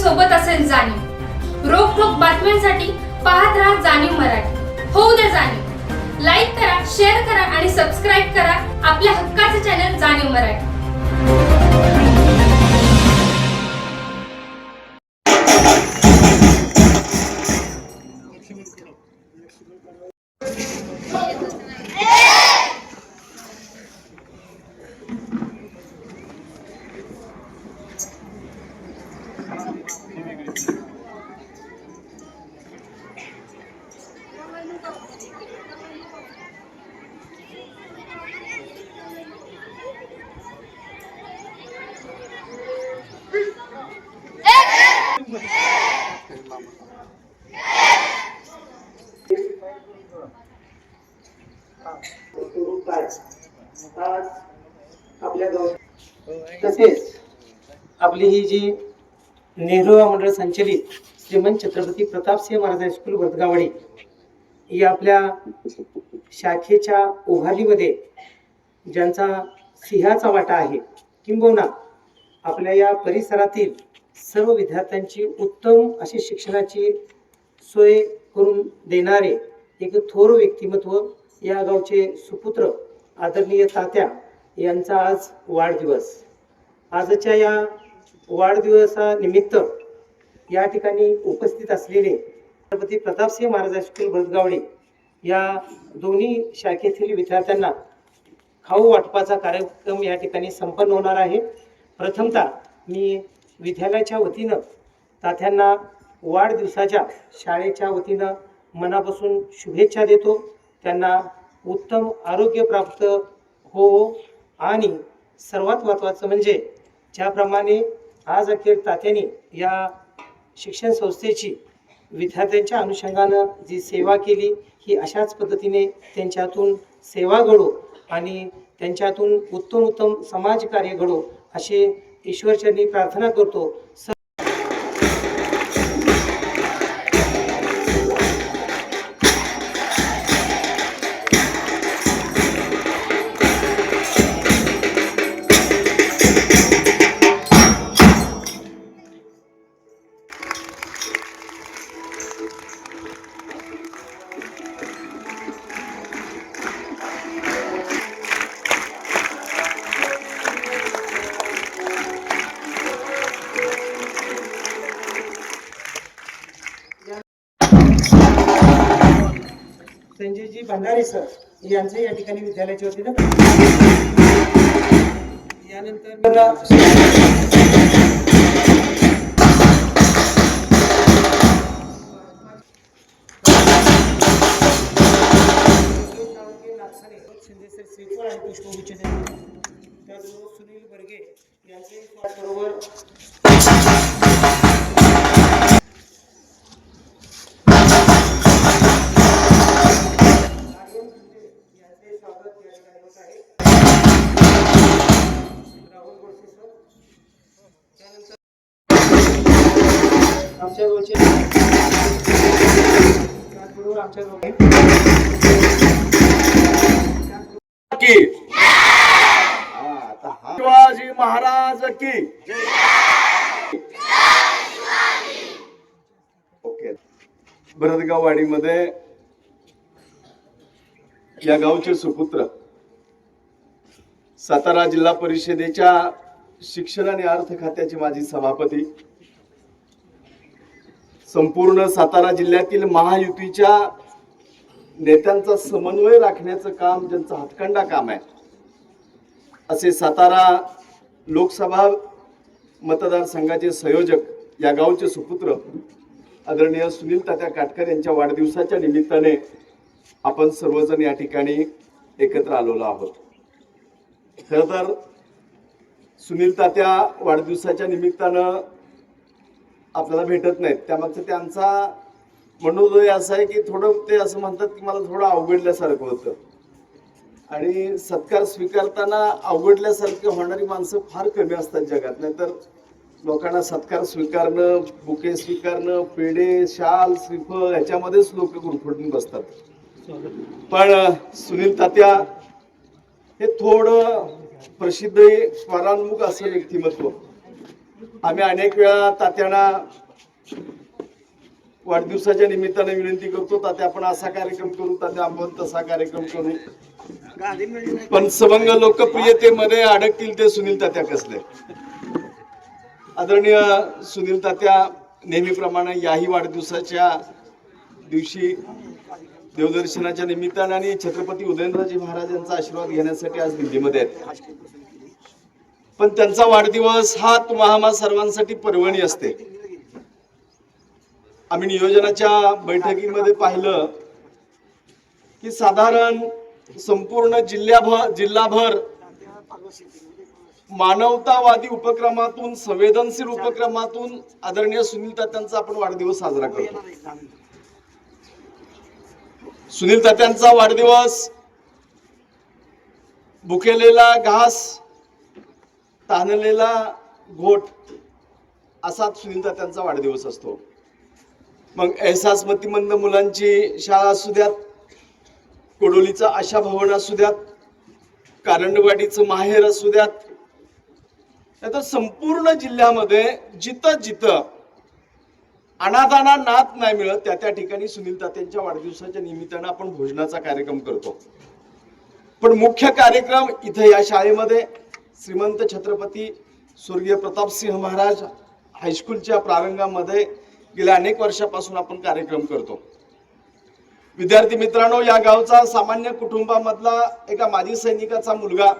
सोबत असेल जाणीव। रोखोक बातम्यांसाठी पाहत राहा जाणीव मराठी। होऊ द्या जाणीव। लाईक करा, शेअर करा आणि सबस्क्राईब करा आपल्या हक्काचे चॅनल जाणीव मराठी। आपल्या तसेच आपली ही जी नेहरू मंडळ संचलित श्रीमंत छत्रपती प्रतापसिंह महाराज हायस्कूल वर्धगावडी या आपल्या शाखेच्या उभारणीमध्ये ज्यांचा सिंहाचा वाटा आहे, किंबहुना आपल्या या परिसरातील सर्व विद्यार्थ्यांची उत्तम अशी शिक्षणाची सोय करून देणारे एक थोर व्यक्तिमत्व, या गावचे सुपुत्र आदरणीय तात्या यांचा आज वाढदिवस। आजच्या या वाढदिवसानिमित्त या ठिकाणी उपस्थित असलेले छत्रपती प्रतापसिंह महाराज हायस्कूल वर्धगावडी या दोन्ही शाखेतील विद्यार्थ्यांना खाऊ वाटपाचा कार्यक्रम या ठिकाणी संपन्न होणार आहे। प्रथमतः मी विद्यालयाच्या वतीनं तात्यांना वाढदिवसाच्या शाळेच्या वतीनं मनापासून शुभेच्छा देतो। त्यांना उत्तम आरोग्य प्राप्त हो आणि सर्वात महत्त्वाचं म्हणजे ज्याप्रमाणे आज अखेर तात्यांनी या शिक्षण संस्थेची विद्यार्थ्यांच्या अनुषंगानं जी सेवा केली, ही अशाच पद्धतीने त्यांच्यातून सेवा घडो आणि त्यांच्यातून उत्तम समाजकार्य घडो असे ईश्वरचरणी प्रार्थना करतो। संजयजी भंडारे सर यांचे या ठिकाणी विद्यालयाच्या वतीनं यानंतर श्रीफळ आणि पुष्पगुच्छ त्याचबरोबर सुनील बर्गे यांचे बरोबर आमच्या गावचे त्याचबरोबर आमच्या शिवाजी महाराज की ओके। भरतगाववाडीमध्ये या गावचे सुपुत्र सातारा जिल्हा परिषदेच्या शिक्षण आणि अर्थ खात्याचे माजी सभापती, संपूर्ण सातारा जिल्ह्यातील महायुतीच्या नेत्यांचा समन्वय राखण्याचं काम ज्यांचं हातखंडा काम आहे, असे सातारा लोकसभा मतदारसंघाचे संयोजक या गावचे सुपुत्र आदरणीय सुनील तात्या काटकर यांच्या वाढदिवसाच्या निमित्ताने आपण सर्वजण या ठिकाणी एकत्र आलेलो आहोत। खरं तर सुनील तात्या वाढदिवसाच्या निमित्तानं आपल्याला भेटत नाहीत, त्यामागचं त्यांचा मनोदय असा आहे की थोडं ते असं म्हणतात की मला थोडं अवघडल्यासारखं होतं, आणि सत्कार स्वीकारताना अवघडल्यासारखं होणारी माणसं फार कमी असतात जगात। नाहीतर लोकांना सत्कार स्वीकारणं, बुके स्वीकारणं, पेढे, शाल, श्रीफळ ह्याच्यामध्येच लोक गुरफटून बसतात। पण सुनील तात्या हे थोडं प्रसिद्ध परांमुख असं व्यक्तिमत्व, आम्ही अनेक वेळा तात्यांना वाढदिवसाच्या निमित्ताने विनंती करतो, तात्या आपण असा कार्यक्रम करू, तात्या आपण तसा कार्यक्रम करू, पण सवंग लोकप्रियतेमध्ये अडकतील ते सुनील तात्या कसले. आदरणीय सुनील तात्या नेहमीप्रमाणे याही वाढदिवसाच्या दिवशी देवदर्शनाच्या निमित्ताने आणि छत्रपती उदयनराजे महाराज यांचा आशीर्वाद घेण्यासाठी आज दिल्लीमध्ये आहेत. पण त्यांचा वाढदिवस हा तुम्हा सर्वांसाठी पर्वणी असते. आम्ही नियोजनाच्या बैठकीमध्ये पाहिलं की साधारण संपूर्ण जिल्हाभर मानवतावादी उपक्रमातून, संवेदनशील उपक्रमातून आदरणीय सुनील तात्यांचा आपण वाढदिवस साजरा करतो. सुनील तात्यांचा वाढदिवस भुकेलेला घास, ताणलेला घोट असा सुनील तात्यांचा वाढदिवस असतो. मग एहसासमतीमंद मुलांची शाळा असू द्यात, कोडोलीचं आशा भवन असू द्यात, कारंडवाडीचं माहेर असू द्यात, नाहीतर संपूर्ण जिल्ह्यामध्ये जिथं जिथं अनाथांना नात नाही मिळत त्या त्या ठिकाणी सुनील तात्यांच्या वाढदिवसाच्या निमित्तानं आपण भोजनाचा कार्यक्रम करतो. पण मुख्य कार्यक्रम इथं या शाळेमध्ये श्रीमंत छत्रपती स्वर्गीय प्रतापसिंह महाराज हायस्कूलच्या प्रारंभामध्ये गेल्या अनेक वर्षापासून आपण कार्यक्रम करतो. विद्यार्थी मित्रांनो, या गावचा सामान्य कुटुंबामधला एका माजी सैनिकाचा मुलगा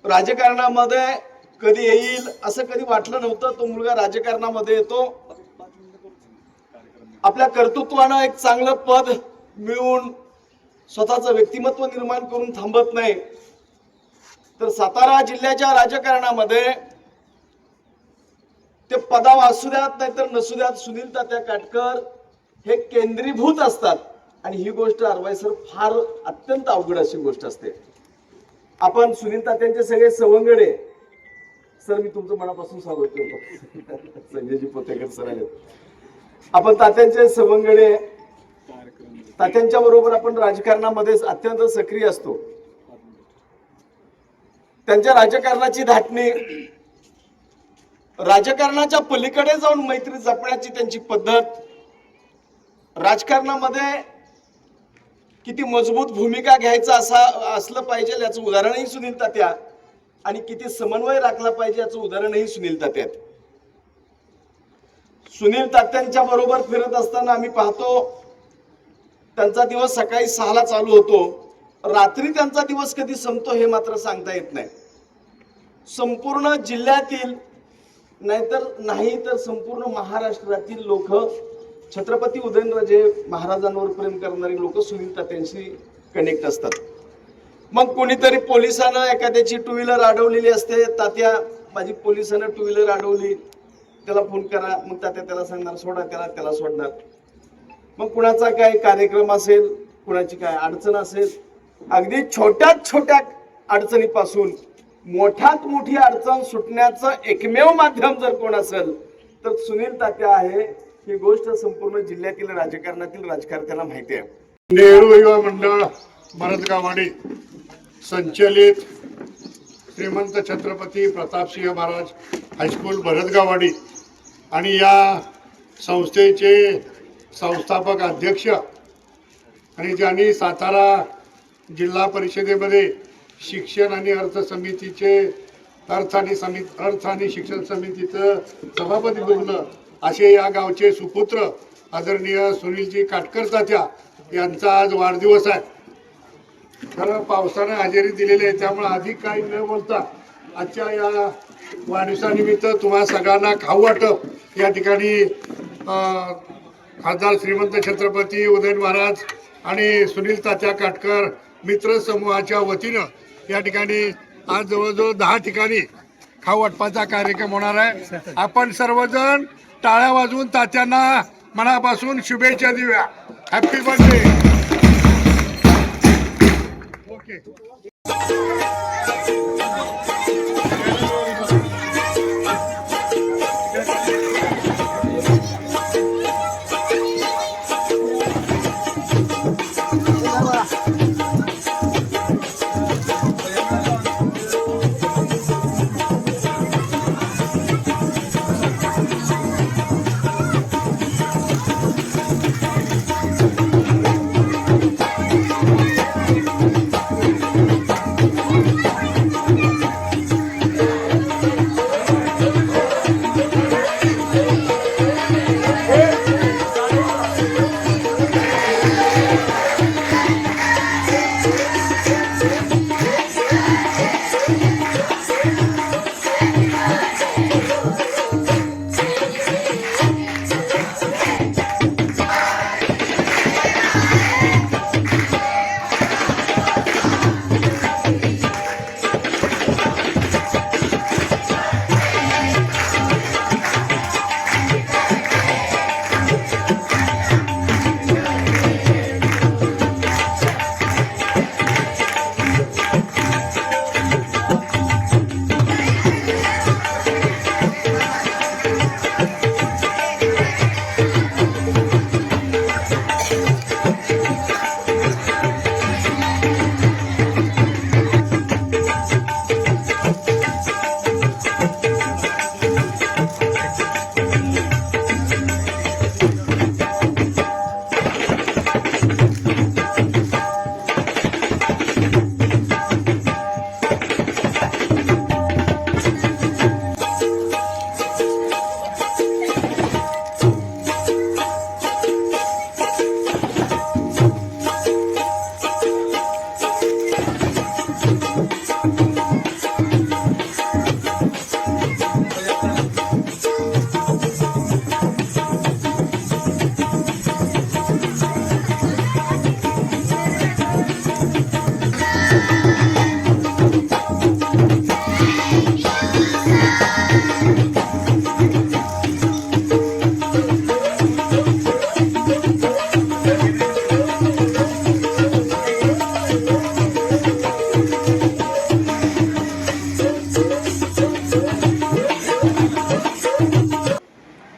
राजकारणामध्ये कधी येईल असं कधी वाटलं नव्हतं. तो मुलगा राजकारणामध्ये येतो, आपल्या कर्तृत्वानं एक चांगलं पद मिळवून स्वतःचं व्यक्तिमत्व निर्माण करून थांबत नाही, तर सातारा जिल्ह्याच्या राजकारणामध्ये ते पदावर असू द्यात नाहीतर नसू द्यात सुनील तात्या काटकर हे केंद्रीभूत असतात. आणि ही गोष्ट अरवाईसर फार अत्यंत अवघड अशी गोष्ट असते. आपण सुनील तात्यांचे सगळे सवंगडे सर, मी तुमचं मनापासून स्वागत करतो. संजयजी पोतेकर सर आले. आपण तात्यांचे सवंगडे, तात्यांच्या बरोबर आपण राजकारणामध्ये अत्यंत सक्रिय असतो. त्यांच्या राजकारणाची धाटणी, राजकारणाच्या पलीकडे जाऊन मैत्री जपण्याची त्यांची पद्धत, राजकारणामध्ये किती मजबूत भूमिका घ्यायचा असलं पाहिजे याचं उदाहरणही सुनील तात्या, आणि किती समन्वय राखला पाहिजे याचं उदाहरणही सुनील तात्यात. सुनील तात्यांच्या बरोबर फिरत असताना आम्ही पाहतो त्यांचा दिवस सकाळी 6ला चालू होतो, रात्री त्यांचा दिवस कधी संपतो हे मात्र सांगता येत नाही. संपूर्ण जिल्ह्यातील नाही तर संपूर्ण महाराष्ट्रातील लोक, छत्रपती उदयनराजे महाराजांवर प्रेम करणारी लोक सुनील तात्यांशी कनेक्ट असतात. मग कोणीतरी पोलिसांना एखाद्याची टू व्हीलर अडवलेली असते, तात्या माझी पोलिसांना टू व्हीलर अडवली, त्याला फोन करा. मग तात्या त्याला सांगणार सोडा त्याला सोडणार. मग कुणाचा काय कार्यक्रम असेल, कुणाची काय अडचण असेल, अगदी छोट्यात छोट्या अडचणीपासून मोठ्यात मोठी अडचण सुटण्याचं एकमेव माध्यम जर कोण असेल तर सुनील तात्या आहे. ही गोष्ट संपूर्ण जिल्ह्यातील राजकारणातील राजकारत्यांना माहिती आहे. नेहरू युवा मंडळ भरतगाववाडी संचलित श्रीमंत छत्रपती प्रतापसिंह महाराज हायस्कूल भरतगाववाडी आणि या संस्थेचे संस्थापक अध्यक्ष आणि ज्यांनी सातारा जिल्हा परिषदेमध्ये शिक्षण आणि अर्थ समितीचे अर्थ आणि शिक्षण समितीचं सभापती बनलं असे या गावचे सुपुत्र आदरणीय सुनीलजी काटकर तात्या यांचा आज वाढदिवस आहे. खरं पावसानं हजेरी दिलेली आहे, त्यामुळे अधिक काही न बोलता आजच्या या वाढदिवसानिमित्त तुम्हा सगळ्यांना खाऊ वाटप या ठिकाणी खासदार श्रीमंत छत्रपती उदयन महाराज आणि सुनील तात्या काटकर मित्र समूहाच्या वतीनं या ठिकाणी आज जवळजवळ 10 ठिकाणी खाऊ वाटपाचा कार्यक्रम होणार आहे. आपण सर्वजण टाळ्या वाजवून तात्यांना मनापासून शुभेच्छा देऊया. Happy birthday. ओके.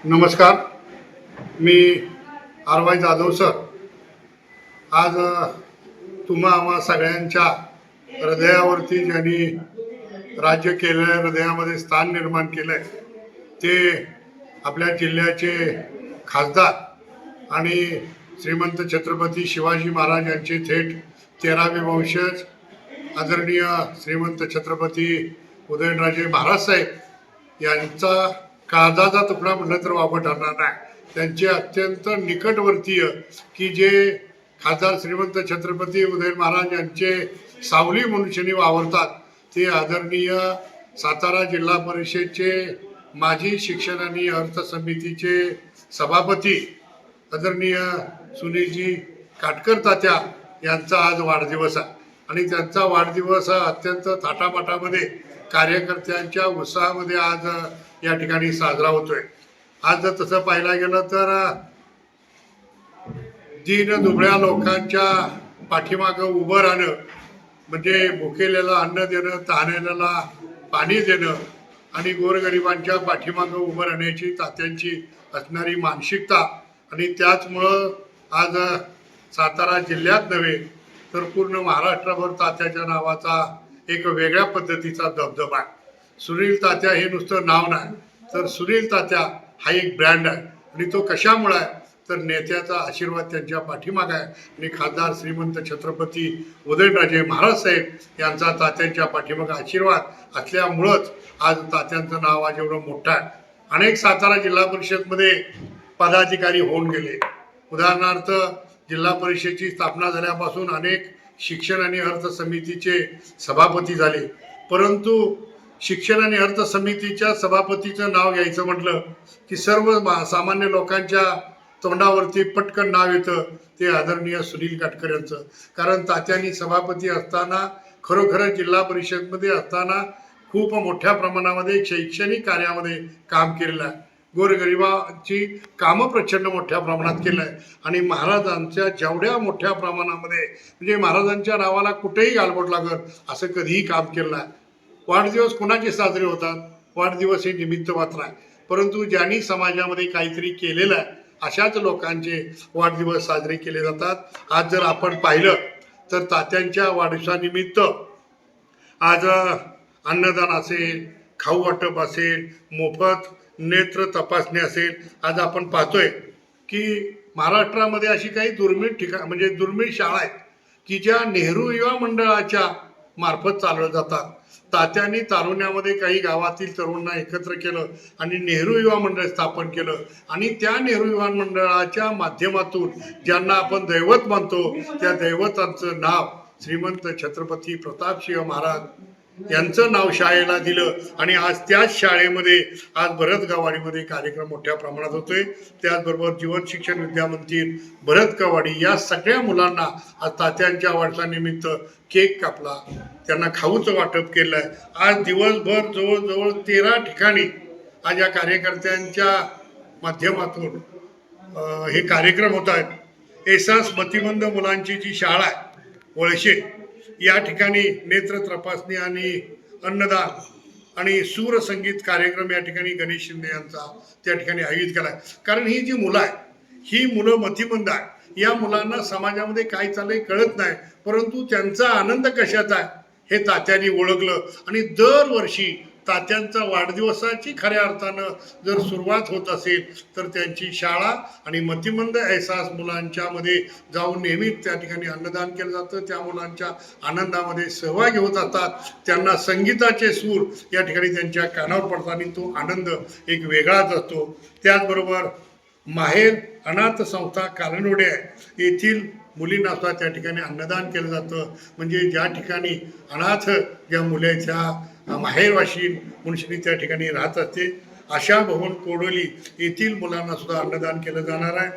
नमस्कार, मी आर.वाय. जाधव सर. आज आम्हा सगळ्यांच्या हृदयावरती ज्यांनी राज्य केलं आहे, हृदयामध्ये स्थान निर्माण केलं आहे, ते आपल्या जिल्ह्याचे खासदार आणि श्रीमंत छत्रपती शिवाजी महाराज यांचे थेट 13वे वंशज आदरणीय श्रीमंत छत्रपती उदयनराजे महाराज साहेब यांचा काळजाचा तुकडा म्हटलं तर वापर ठरणार नाही. त्यांचे अत्यंत निकटवर्तीय की जे खासदार श्रीमंत छत्रपती उदयन महाराज यांचे सावली मनुष्यनी वावरतात, ते आदरणीय सातारा जिल्हा परिषदचे माजी शिक्षण आणि अर्थ समितीचे सभापती आदरणीय सुनीलजी काटकर तात्या यांचा आज वाढदिवस आहे. आणि त्यांचा वाढदिवस हा अत्यंत थाटामाटामध्ये कार्यकर्त्यांच्या उत्साहामध्ये आज या ठिकाणी साजरा होतोय. आज जर तसं पाहायला गेलं तर दीन दुबळ्या लोकांच्या पाठीमागं उभं राहणं म्हणजे भुकेलेला अन्न देणं, तहानेल्याला पाणी देणं आणि गोरगरिबांच्या पाठीमागं उभं राहण्याची तात्यांची असणारी मानसिकता, आणि त्याचमुळं आज सातारा जिल्ह्यात नव्हे तर पूर्ण महाराष्ट्रभर तात्याच्या नावाचा एक वेगळ्या पद्धतीचा दबदबा आहे. सुनील तात्या हे नुसतं नाव नाही, तर सुनील तात्या हा एक ब्रँड आहे. आणि तो कशामुळे आहे तर नेत्याचा आशीर्वाद त्यांच्या पाठीमागे आहे. आणि खासदार श्रीमंत छत्रपती उदयनराजे महाराज साहेब यांचा तात्यांच्या पाठीमागे आशीर्वाद असल्यामुळंच आज तात्यांचं नाव आज एवढं मोठं आहे. अनेक सातारा जिल्हा परिषदमध्ये पदाधिकारी होऊन गेले. उदाहरणार्थ जिल्हा परिषदेची स्थापना झाल्यापासून अनेक शिक्षण आणि अर्थ समितीचे सभापती झाले. परंतु शिक्षण आणि अर्थ समितीच्या सभापतीचं नाव घ्यायचं म्हटलं की सर्व सामान्य लोकांच्या तोंडावरती पटकन नाव येतं, ते आदरणीय सुनील काटकर यांचं. कारण तात्यांनी सभापती असताना खरोखरच जिल्हा परिषदमध्ये असताना खूप मोठ्या प्रमाणामध्ये शैक्षणिक कार्यामध्ये काम केलेलं आहे. गोरगरिबाची कामं प्रचंड मोठ्या प्रमाणात केलं आहे. आणि महाराजांच्या जेवढ्या मोठ्या प्रमाणामध्ये म्हणजे महाराजांच्या नावाला कुठेही गालबोट लागत असं कधीही काम केलं आहे. वाढदिवस कुणाचे साजरे होतात? वाढदिवस हे निमित्त मात्र आहे. परंतु ज्यांनी समाजामध्ये काहीतरी केलेलं आहे अशाच लोकांचे वाढदिवस साजरे केले जातात. आज जर आपण पाहिलं तर तात्यांच्या वाढदिवसानिमित्त आज अन्नदान असेल, खाऊ वाटप असेल, मोफत नेत्र तपासणी असेल. आज आपण पाहतोय की महाराष्ट्रामध्ये अशी काही दुर्मिळ शाळा आहेत की ज्या नेहरू युवा मंडळाच्या मार्फत चालवल्या जातात. तात्यांनी तारुण्यामध्ये काही गावातील तरुणांना एकत्र केलं आणि नेहरू युवा मंडळ स्थापन केलं. आणि त्या नेहरू युवा मंडळाच्या माध्यमातून ज्यांना आपण दैवत मानतो त्या दैवतांचं नाव श्रीमंत छत्रपती प्रतापसिंह महाराज यांचं नाव शाळेला दिलं. आणि आज त्याच शाळेमध्ये आज भरतगाववाडीमध्ये कार्यक्रम मोठ्या प्रमाणात होतोय. त्याचबरोबर जीवन शिक्षण विद्यामंदिर भरतगाववाडी या सगळ्या मुलांना आज तात्यांच्या वाढदिवसानिमित्त केक कापला, त्यांना खाऊचं वाटप केलं आहे. आज दिवसभर जवळजवळ 13 ठिकाणी आज या कार्यकर्त्यांच्या माध्यमातून हे कार्यक्रम होत आहेत. एसास मतिमंद मुलांची जी शाळा आहे वळशे या ठिकाणी नेत्र तपासणी आणि अन्नदान आणि सूरसंगीत कार्यक्रम या ठिकाणी गणेश शिंदे यांचा त्या ठिकाणी आयोजित केला आहे. कारण ही जी मुलं आहे ही मुलं मतिमंद आहे. या मुलांना समाजामध्ये काय चाललंय कळत नाही, परंतु त्यांचा आनंद कशाचा आहे हे तात्यांनी ओळखलं. आणि दरवर्षी तात्यांचा वाढदिवसाची खऱ्या अर्थानं जर सुरुवात होत असेल तर त्यांची शाळा आणि मतिमंद एहसास मुलांच्या मध्ये जाऊन नेहमीच त्या ठिकाणी अन्नदान केलं जातं. त्या मुलांच्या आनंदामध्ये सहभागी होत असतात. त्यांना संगीताचे सूर या ठिकाणी त्यांच्या कानावर पडतात आणि तो आनंद एक वेगळाच असतो. त्याचबरोबर माहेर अनाथ संस्था कालनोडे येथील मुलींना सुद्धा त्या ठिकाणी अन्नदान केलं जातं. म्हणजे ज्या ठिकाणी अनाथ ज्या मुलाच्या माहेरवाशी मनुष्यनी त्या ठिकाणी राहत असते अशा भवन कोडोली येथील मुलांना सुद्धा अन्नदान केलं जाणार आहे.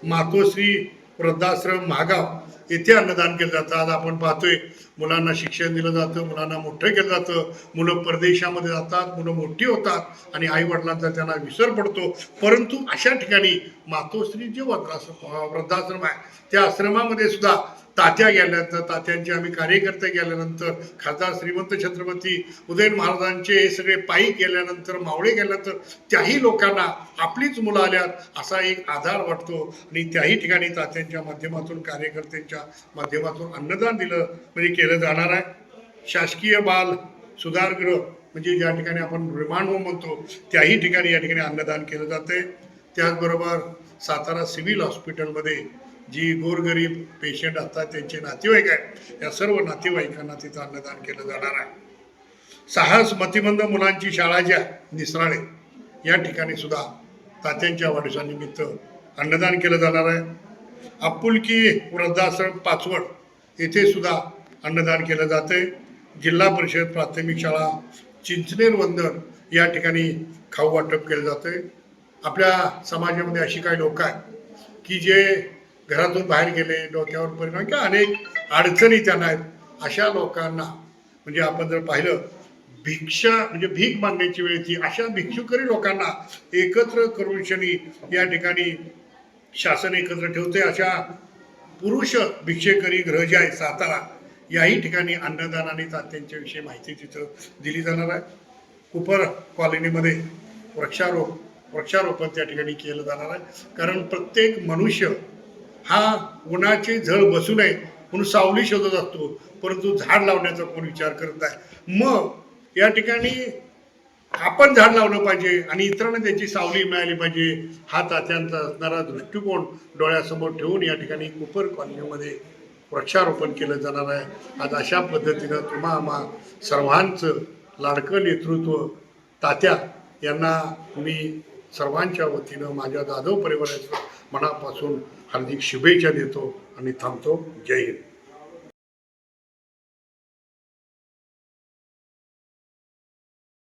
मातोश्री वृद्धाश्रम महागाव येथे अन्नदान केलं जातं. आज आपण पाहतोय मुलांना शिक्षण दिलं जातं, मुलांना मोठं केलं जातं. मुलं परदेशामध्ये जातात, मुलं मोठी होतात आणि आईवडिलांचा त्यांना विसर पडतो. परंतु अशा ठिकाणी मातोश्री जे वृद्धाश्रम आहे त्या आश्रमामध्ये सुद्धा तात्या गेल्यानंतर, तात्यांचे आम्ही कार्यकर्ते गेल्यानंतर, खासदार श्रीमंत छत्रपती उदयन महाराजांचे हे सगळे पायी गेल्यानंतर, मावळे गेल्यानंतर त्याही लोकांना आपलीच मुलं आल्यात असा एक आधार वाटतो. आणि त्याही ठिकाणी तात्यांच्या माध्यमातून, कार्यकर्त्यांच्या माध्यमातून अन्नदान दिलं म्हणजे केलं जाणार आहे. शासकीय बाल सुधारगृह म्हणजे ज्या ठिकाणी आपण रिमांड होम म्हणतो त्याही ठिकाणी या ठिकाणी अन्नदान केलं जाते. त्याचबरोबर सातारा सिव्हिल हॉस्पिटलमध्ये जी गोरगरीब पेशंट असतात त्यांचे नातेवाईक आहेत, या सर्व नातेवाईकांना तिथं अन्नदान केलं जाणार आहे. साहस मतिमंद मुलांची शाळा ज्या निसराळे या ठिकाणी सुद्धा तात्यांच्या वाढदिवसानिमित्त अन्नदान केलं जाणार आहे. आपुलकी वृद्धाश्रम पाचवड येथे सुद्धा अन्नदान केलं जाते. जिल्हा परिषद प्राथमिक शाळा चिंचनेर वंदन या ठिकाणी खाऊ वाटप केलं जाते. आपल्या समाजामध्ये अशी काही लोक आहेत की जे घरातून बाहेर गेले, डोक्यावर परिणाम किंवा अनेक अडचणी त्यांना आहेत. अशा लोकांना म्हणजे आपण जर पाहिलं भिक्षा म्हणजे भीक मागण्याची वेळ ती अशा भिक्षुकरी लोकांना एकत्र करून शनी या ठिकाणी शासन एकत्र ठेवते. अशा पुरुष भिक्षेकरी गृह जे आहे सातारा याही ठिकाणी अन्नदान आणि तात्यांच्याविषयी माहिती तिथं दिली जाणार आहे. कुपर कॉलनीमध्ये वृक्षारोपण त्या ठिकाणी केलं जाणार आहे. कारण प्रत्येक मनुष्य हा उन्हाची झळ बसू नये म्हणून सावली शोधत असतो, परंतु झाड लावण्याचा कोण विचार करत नाही. मग या ठिकाणी आपण झाड लावलं पाहिजे आणि इतरांना त्याची सावली मिळाली पाहिजे हा तात्यांचा असणारा दृष्टिकोन डोळ्यासमोर ठेवून या ठिकाणी कुपर कॉलनीमध्ये वृक्षारोपण केलं जाणार आहे. आज अशा पद्धतीनं तुम्हा सर्वांचं लाडकं नेतृत्व तात्या यांना मी सर्वांच्या वतीनं माझ्या जाधव परिवाराच्या मनापासून हार्दिक शुभेच्छा देतो आणि थांबतो. जय हिंद.